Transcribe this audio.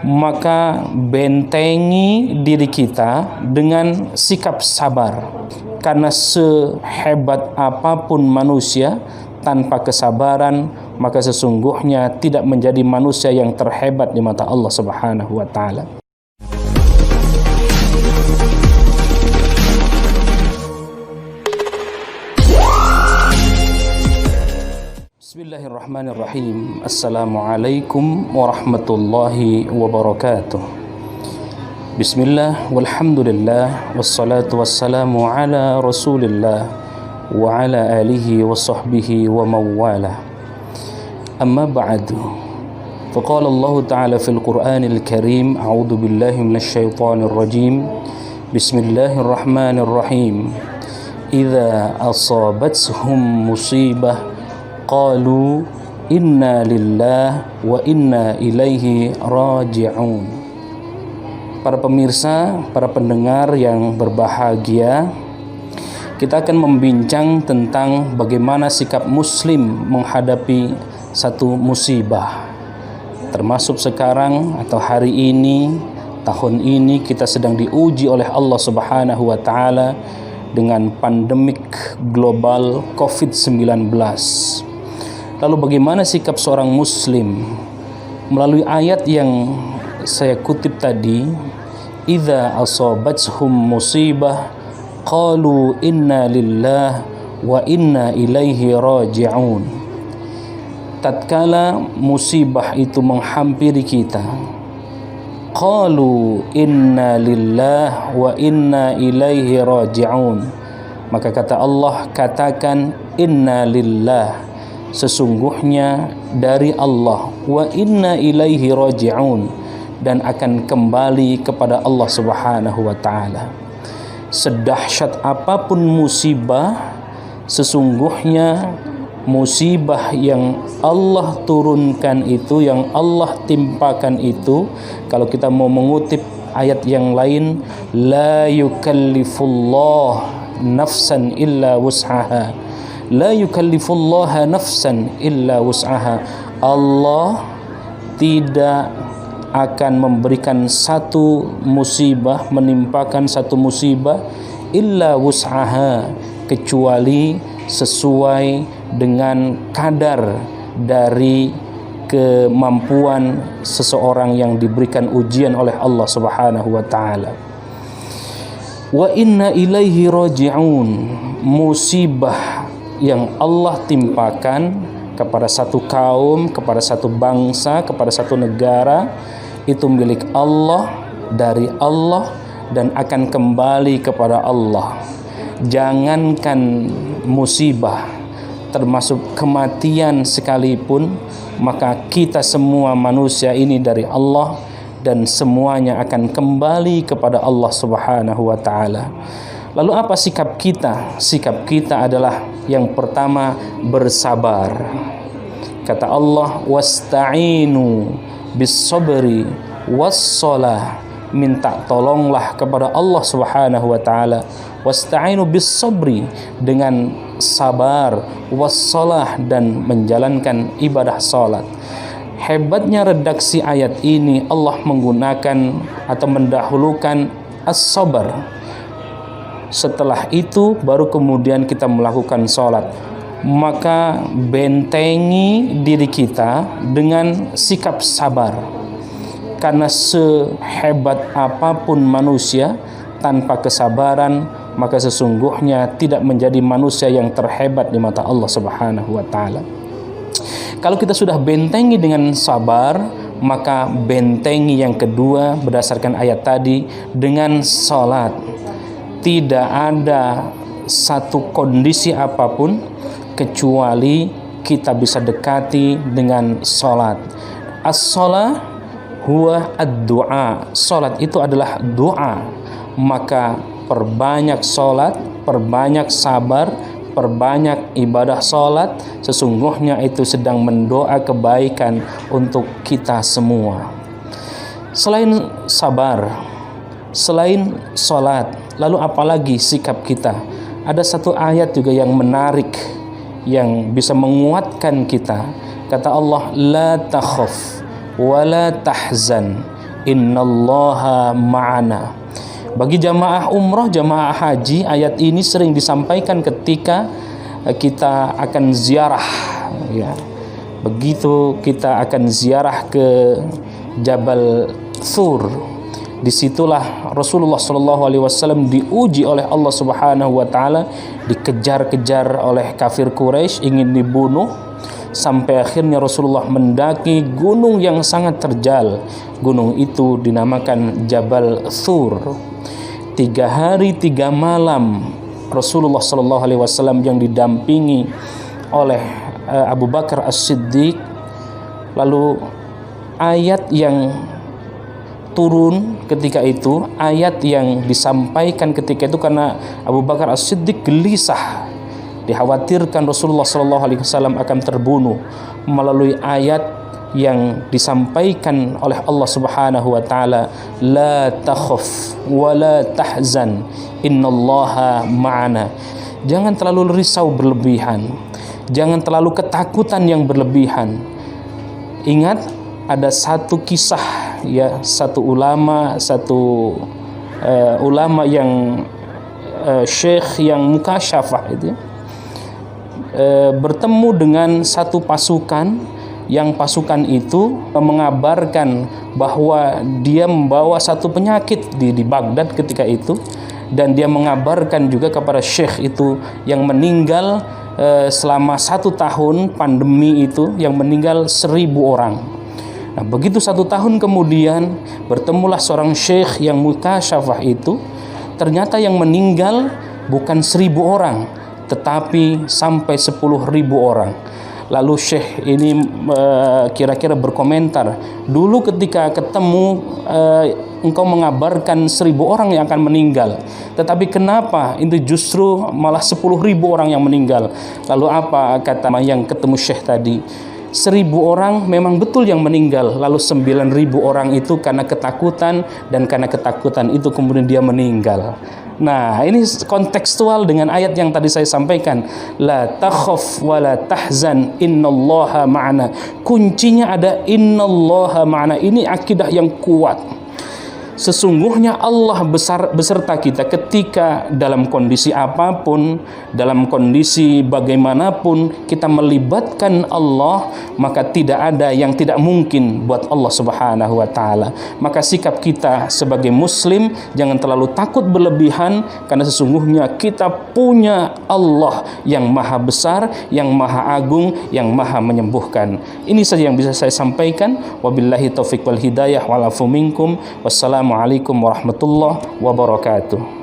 maka bentengi diri kita dengan sikap sabar. Karena sehebat apapun manusia tanpa kesabaran, maka sesungguhnya tidak menjadi manusia yang terhebat di mata Allah Subhanahu wa taala. Bismillahirrahmanirrahim. Assalamualaikum warahmatullahi wabarakatuh. Bismillah, walhamdulillah, wassalatu wassalamu ala rasulillah wa ala alihi wa sahbihi wa mawala. Amma ba'du. Faqala Allah Ta'ala fil Qur'anil Karim, a'udhu billahi minasy syaithanir rajim. Bismillahirrahmanirrahim. Idza asabatshum musibah qalu inna lillahi wa inna ilaihi raji'un. Para pemirsa, para pendengar yang berbahagia, kita akan membincang tentang bagaimana sikap muslim menghadapi satu musibah. Termasuk sekarang atau hari ini, tahun ini kita sedang diuji oleh Allah Subhanahu wa taala dengan pandemik global COVID-19. Lalu bagaimana sikap seorang muslim? Melalui ayat yang saya kutip tadi, idza asabatshum musibah qalu inna lillahi wa inna ilaihi raji'un. Tatkala musibah itu menghampiri kita, qalu inna lillahi wa inna ilaihi raji'un, maka kata Allah, katakan inna lillahi, sesungguhnya dari Allah, wa inna ilaihi raji'un, dan akan kembali kepada Allah Subhanahu wa taala. Sedahsyat apapun musibah, sesungguhnya musibah yang Allah turunkan itu, yang Allah timpakan itu, kalau kita mau mengutip ayat yang lain, la yukallifullah nafsan illa wus'aha. La yukallifullaha nafsan illa wus'aha. Allah tidak akan memberikan satu musibah, menimpakan satu musibah illa wus'aha, kecuali sesuai dengan kadar dari kemampuan seseorang yang diberikan ujian oleh Allah Subhanahu wa taala. Wa inna ilaihi raji'un, musibah yang Allah timpakan kepada satu kaum, kepada satu bangsa, kepada satu negara, itu milik Allah, dari Allah, dan akan kembali kepada Allah. Jangankan musibah, termasuk kematian sekalipun, maka kita semua manusia ini dari Allah, dan semuanya akan kembali kepada Allah Subhanahu wa taala. Lalu apa sikap kita? Sikap kita adalah yang pertama, bersabar. Kata Allah, wasta'inu bis-sabri was-shalah, minta tolonglah kepada Allah Subhanahu wa taala. Wasta'inu bis-sabri, dengan sabar, was-shalah, dan menjalankan ibadah salat. Hebatnya redaksi ayat ini, Allah menggunakan atau mendahulukan as-sabar. Setelah itu baru kemudian kita melakukan sholat. Maka bentengi diri kita dengan sikap sabar. Karena sehebat apapun manusia tanpa kesabaran, maka sesungguhnya tidak menjadi manusia yang terhebat di mata Allah Subhanahu wa taala. Kalau kita sudah bentengi dengan sabar, maka bentengi yang kedua berdasarkan ayat tadi dengan sholat. Tidak ada satu kondisi apapun kecuali kita bisa dekati dengan sholat. As-sholah huwa ad-du'a. Sholat itu adalah doa. Maka perbanyak sholat, perbanyak sabar, perbanyak ibadah sholat. Sesungguhnya itu sedang mendoa kebaikan untuk kita semua. Selain sabar, selain sholat, lalu apalagi sikap kita? Ada satu ayat juga yang menarik, yang bisa menguatkan kita. Kata Allah, la takhaf wa la tahzan innallaha ma'ana. Bagi jamaah umrah, jamaah haji, ayat ini sering disampaikan ketika kita akan ziarah, ya. Begitu kita akan ziarah ke Jabal Thur, disitulah Rasulullah SAW diuji oleh Allah Subhanahu wa Ta'ala, dikejar-kejar oleh kafir Quraisy, ingin dibunuh, sampai akhirnya Rasulullah mendaki gunung yang sangat terjal. Gunung itu dinamakan Jabal Thur. 3 hari 3 malam Rasulullah SAW yang didampingi oleh Abu Bakar As-Siddiq. Lalu ayat yang turun ketika itu, ayat yang disampaikan ketika itu, karena Abu Bakar As-Siddiq gelisah, dikhawatirkan Rasulullah SAW akan terbunuh, melalui ayat yang disampaikan oleh Allah Subhanahu wa Ta'ala, la takhaf wa la tahzan innallaha ma'ana. Jangan terlalu risau berlebihan, jangan terlalu ketakutan yang berlebihan. Ingat, ada satu kisah, ya, satu ulama yang syekh yang mukasyafah itu, bertemu dengan satu pasukan, yang pasukan itu mengabarkan bahwa dia membawa satu penyakit di Baghdad ketika itu, dan dia mengabarkan juga kepada syekh itu yang meninggal selama 1 tahun pandemi itu, yang meninggal 1000 orang. Nah, begitu 1 tahun kemudian bertemulah seorang syekh yang mukasyafah itu, ternyata yang meninggal bukan 1000 orang, tetapi sampai 10.000 orang. Lalu syekh ini kira-kira berkomentar, dulu ketika ketemu engkau mengabarkan 1000 orang yang akan meninggal, tetapi kenapa itu justru malah 10.000 orang yang meninggal? Lalu apa kata yang ketemu syekh tadi? 1000 orang memang betul yang meninggal, lalu 9.000 orang itu karena ketakutan, dan karena ketakutan itu kemudian dia meninggal. Nah, ini kontekstual dengan ayat yang tadi saya sampaikan, la takhaf wa la tahzan innallaha ma'ana. Kuncinya ada innallaha ma'ana. Ini akidah yang kuat. Sesungguhnya Allah beserta kita ketika dalam kondisi apapun, dalam kondisi bagaimanapun kita melibatkan Allah, maka tidak ada yang tidak mungkin buat Allah Subhanahu wa Ta'ala. Maka sikap kita sebagai muslim jangan terlalu takut berlebihan, karena sesungguhnya kita punya Allah yang maha besar, yang maha agung, yang maha menyembuhkan. Ini saja yang bisa saya sampaikan. Wabillahi taufiq wal hidayah wal afu minkum. Wassalamualaikum warahmatullahi wabarakatuh.